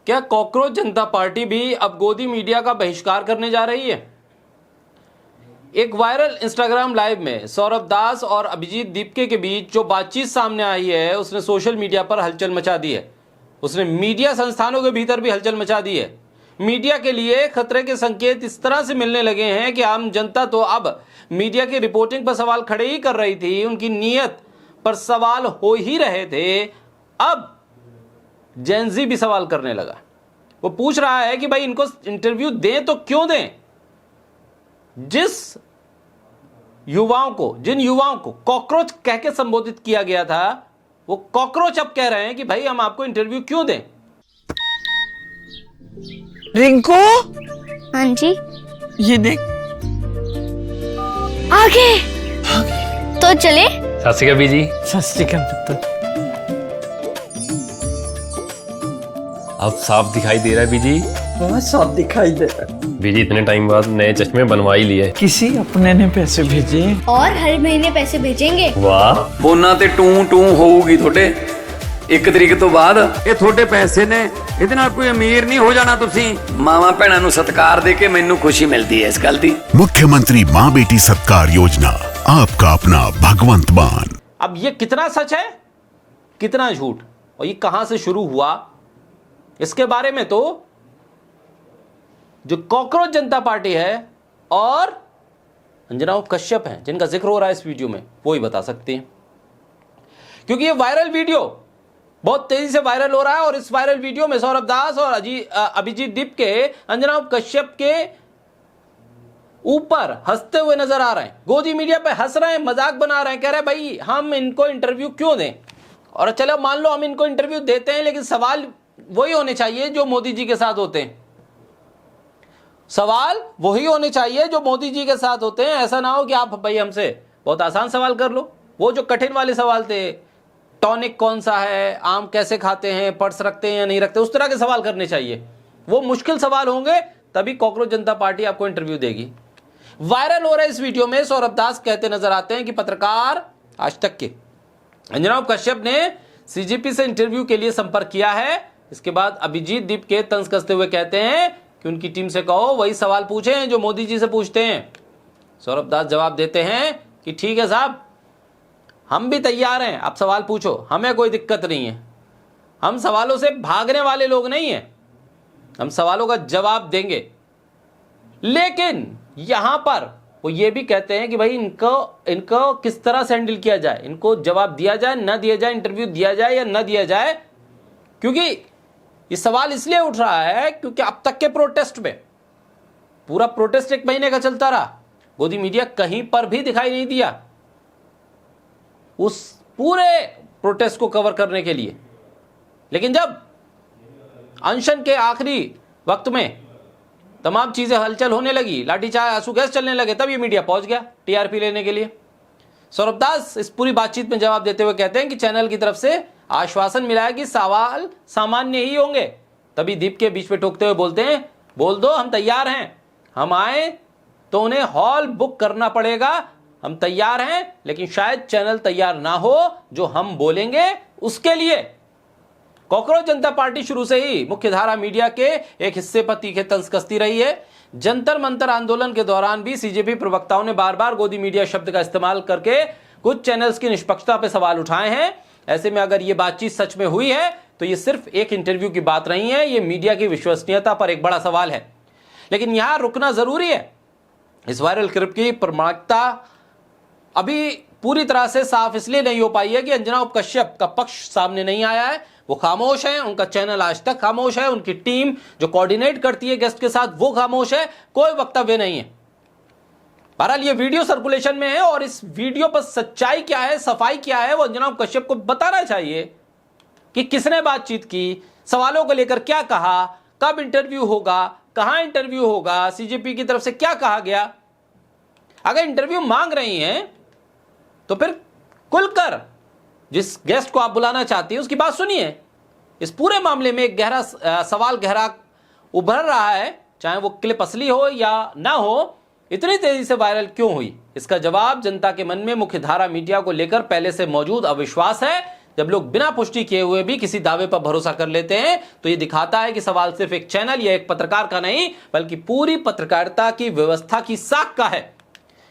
क्या कॉकरोच जनता पार्टी भी अब गोदी मीडिया का बहिष्कार करने जा रही है? एक वायरल इंस्टाग्राम लाइव में सौरभ दास और अभिजीत दीपके के बीच जो बातचीत सामने आई है उसने सोशल मीडिया पर हलचल मचा दी है। उसने मीडिया संस्थानों के भीतर भी हलचल मचा दी है। मीडिया के लिए खतरे के संकेत इस तरह से मिलने लगे हैं कि आम जनता तो अब मीडिया की रिपोर्टिंग पर सवाल खड़े ही कर रही थी, उनकी नीयत पर सवाल हो ही रहे थे। अब जेनजी भी सवाल करने लगा। वो पूछ रहा है कि भाई इनको इंटरव्यू दें तो क्यों दें? जिन युवाओं को कॉकरोच कह के संबोधित किया गया था, वो कॉकरोच अब कह रहे हैं कि भाई हम आपको इंटरव्यू क्यों दें? रिंकू, हाँ जी, ये देख। आगे तो चले। सत श्री अकाल बीजी। सत श्री अकाल पुत्र। अब साफ दिखाई दे रहा है बीजी। बहुत साफ दिखाई दे रहा है। बीजी इतने टाइम बाद नए चश्मे बनवा ही लिए। किसी अपने ने पैसे भेजे और हर महीने पैसे भेजेंगे। वाह। फोना ते टू टू होਊਗੀ ਤੁਹਾਡੇ 1 ਤਰੀਕ ਤੋਂ ਬਾਅਦ। ਇਹ ਤੁਹਾਡੇ ਪੈਸੇ ਨੇ, ਇਹਦੇ ਨਾਲ ਕੋਈ ਅਮੀਰ ਨਹੀਂ ਹੋ ਜਾਣਾ ਤੁਸੀਂ। ਮਾਵਾਂ ਭੈਣਾਂ ਨੂੰ ਸਤਿਕਾਰ ਦੇ ਕੇ ਮੈਨੂੰ ਖੁਸ਼ੀ ਮਿਲਦੀ ਹੈ ਇਸ ਗੱਲ ਦੀ। मुख्यमंत्री माँ बेटी सत्कार योजना, आपका अपना भगवंत मान। अब ये कितना सच है, कितना झूठ, और ये कहां से शुरू हुआ, इसके बारे में तो जो कॉकरोच जनता पार्टी है और अंजना कश्यप हैं, जिनका जिक्र हो रहा है इस वीडियो में, वो ही बता सकते हैं। क्योंकि ये वायरल वीडियो बहुत तेजी से वायरल हो रहा है और इस वायरल वीडियो में सौरभ दास और अभिजीत दीपके अंजना कश्यप के ऊपर हंसते हुए नजर आ रहे हैं। गोदी मीडिया पे हंस रहे हैं, मजाक बना रहे हैं, कह रहे हैं भाई हम इनको इंटरव्यू क्यों दें। और चलो मान लो हम इनको इंटरव्यू देते हैं, लेकिन सवाल वही होने चाहिए जो मोदी जी के साथ होते हैं। सवाल वही होने चाहिए जो मोदी जी के साथ होते हैं। ऐसा ना हो कि आप भाई हमसे बहुत आसान सवाल कर लो। वो जो कठिन वाले सवाल थे, टॉनिक कौन सा है, आम कैसे खाते हैं, पर्स रखते हैं या नहीं रखते, उस तरह के सवाल करने चाहिए। वो मुश्किल सवाल होंगे तभी कॉकरोच जनता पार्टी आपको इंटरव्यू देगी। वायरल हो रहे इस वीडियो में सौरभ दास कहते नजर आते हैं कि पत्रकार आज तक के अंजना कश्यप ने सीजेपी से इंटरव्यू के लिए संपर्क किया है। इसके बाद अभिजीत दीपके तंज कसते हुए कहते हैं कि उनकी टीम से कहो वही सवाल पूछें जो मोदी जी से पूछते हैं। सौरभ दास जवाब देते हैं कि ठीक है साहब, हम भी तैयार हैं, आप सवाल पूछो, हमें कोई दिक्कत नहीं है। हम सवालों से भागने वाले लोग नहीं हैं, हम सवालों का जवाब देंगे। लेकिन यहां पर वो ये भी कहते हैं कि भाई इनको किस तरह से हैंडल किया जाए, इनको जवाब दिया जाए ना दिया जाए, इंटरव्यू दिया जाए या ना दिया जाए। क्योंकि ये सवाल इसलिए उठ रहा है क्योंकि अब तक के प्रोटेस्ट में, पूरा प्रोटेस्ट 1 महीने का चलता रहा, गोदी मीडिया कहीं पर भी दिखाई नहीं दिया उस पूरे प्रोटेस्ट को कवर करने के लिए। लेकिन जब अनशन के आखिरी वक्त में तमाम चीजें हलचल होने लगी, लाठीचार्ज, आंसू गैस चलने लगे, तब ये मीडिया पहुंच गया टीआरपी लेने के लिए। सौरभ दास इस पूरी बातचीत में जवाब देते हुए कहते हैं कि चैनल की तरफ से आश्वासन मिला है कि सवाल सामान्य ही होंगे। तभी दीप के बीच में टोकते हुए बोलते हैं, बोल दो हम तैयार हैं, हम आए तो उन्हें हॉल बुक करना पड़ेगा, हम तैयार हैं, लेकिन शायद चैनल तैयार ना हो जो हम बोलेंगे उसके लिए। कॉकरोच जनता पार्टी शुरू से ही मुख्यधारा मीडिया के एक हिस्से पर तीखे तंज कसती रही है। जंतर मंतर आंदोलन के दौरान भी सीजेपी प्रवक्ताओं ने बार बार गोदी मीडिया शब्द का इस्तेमाल करके कुछ चैनल्स की निष्पक्षता पर सवाल उठाए हैं। ऐसे में अगर ये बातचीत सच में हुई है तो ये सिर्फ एक इंटरव्यू की बात नहीं है, ये मीडिया की विश्वसनीयता पर एक बड़ा सवाल है। लेकिन यहां रुकना जरूरी है। इस वायरल क्लिप की प्रामाणिकता अभी पूरी तरह से साफ इसलिए नहीं हो पाई है कि अंजना कश्यप का पक्ष सामने नहीं आया है। वो खामोश है, उनका चैनल आज तक खामोश है, उनकी टीम जो कोऑर्डिनेट करती है गेस्ट के साथ वो खामोश है, कोई वक्तव्य नहीं है। बहरहाल ये वीडियो सर्कुलेशन में है और इस वीडियो पर सच्चाई क्या है, सफाई क्या है, वो अंजना कश्यप को बताना चाहिए कि किसने बातचीत की, सवालों को लेकर क्या कहा, कब इंटरव्यू होगा, कहां इंटरव्यू होगा, सीजेपी की तरफ से क्या कहा गया। अगर इंटरव्यू मांग रही हैं तो फिर खुलकर जिस गेस्ट को आप बुलाना चाहती हैं उसकी बात सुनिए। इस पूरे मामले में एक गहरा सवाल गहरा उभर रहा है, चाहे वो क्लिप असली हो या ना हो, इतनी तेजी से वायरल क्यों हुई? इसका जवाब जनता के मन में मुख्यधारा मीडिया को लेकर पहले से मौजूद अविश्वास है, जब लोग बिना पुष्टि किए हुए भी किसी दावे पर भरोसा कर लेते हैं तो यह दिखाता है कि सवाल सिर्फ एक चैनल या एक पत्रकार का नहीं बल्कि पूरी पत्रकारिता की व्यवस्था की साख का है।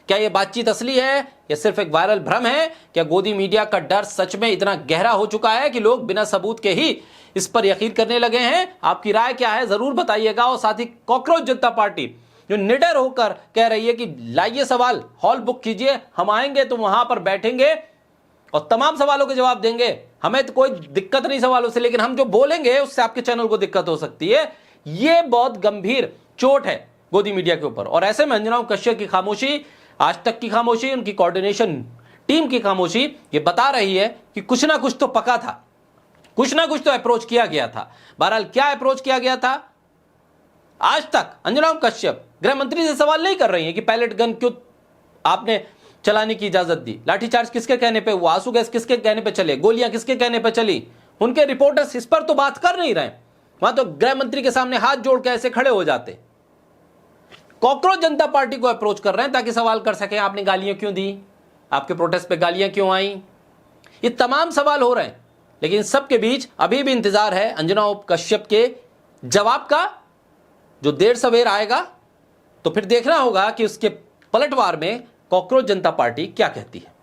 क्या यह बातचीत असली है या सिर्फ एक वायरल भ्रम है? क्या गोदी मीडिया का डर सच में इतना गहरा हो चुका है कि लोग बिना सबूत के ही इस पर यकीन करने लगे हैं? आपकी राय क्या है जरूर बताइएगा। और साथ ही कॉकरोच जनता पार्टी जो निडर होकर कह रही है कि लाइए सवाल, हॉल बुक कीजिए, हम आएंगे तो वहां पर बैठेंगे और तमाम सवालों के जवाब देंगे, हमें तो कोई दिक्कत नहीं सवालों से, लेकिन हम जो बोलेंगे उससे आपके चैनल को दिक्कत हो सकती है। यह बहुत गंभीर चोट है गोदी मीडिया के ऊपर। और ऐसे में अंजना कश्यप की खामोशी, आज तक की खामोशी, उनकी कोऑर्डिनेशन टीम की खामोशी ये बता रही है कि कुछ ना कुछ तो पका था, कुछ ना कुछ तो अप्रोच किया गया था। बहरहाल क्या अप्रोच किया गया था? आज तक अंजना कश्यप गृह मंत्री से सवाल नहीं कर रही है कि पैलेट गन क्यों आपने चलाने की इजाजत दी, लाठीचार्ज किसके कहने पे हुआ, आंसू गैस किसके कहने पे चले, गोलियां किसके कहने पे चली। उनके रिपोर्टर्स इस पर तो बात कर नहीं रहे, वहां तो गृह मंत्री के सामने हाथ जोड़ के ऐसे खड़े हो जाते। कॉकरोच जनता पार्टी को अप्रोच कर रहे हैं ताकि सवाल कर सके आपने गालियां क्यों दी, आपके प्रोटेस्ट पे गालियां क्यों आई। ये तमाम सवाल हो रहे हैं, लेकिन सबके बीच अभी भी इंतजार है अंजना कश्यप के जवाब का, जो देर सवेर आएगा। तो फिर देखना होगा कि उसके पलटवार में कॉकरोच जनता पार्टी क्या कहती है।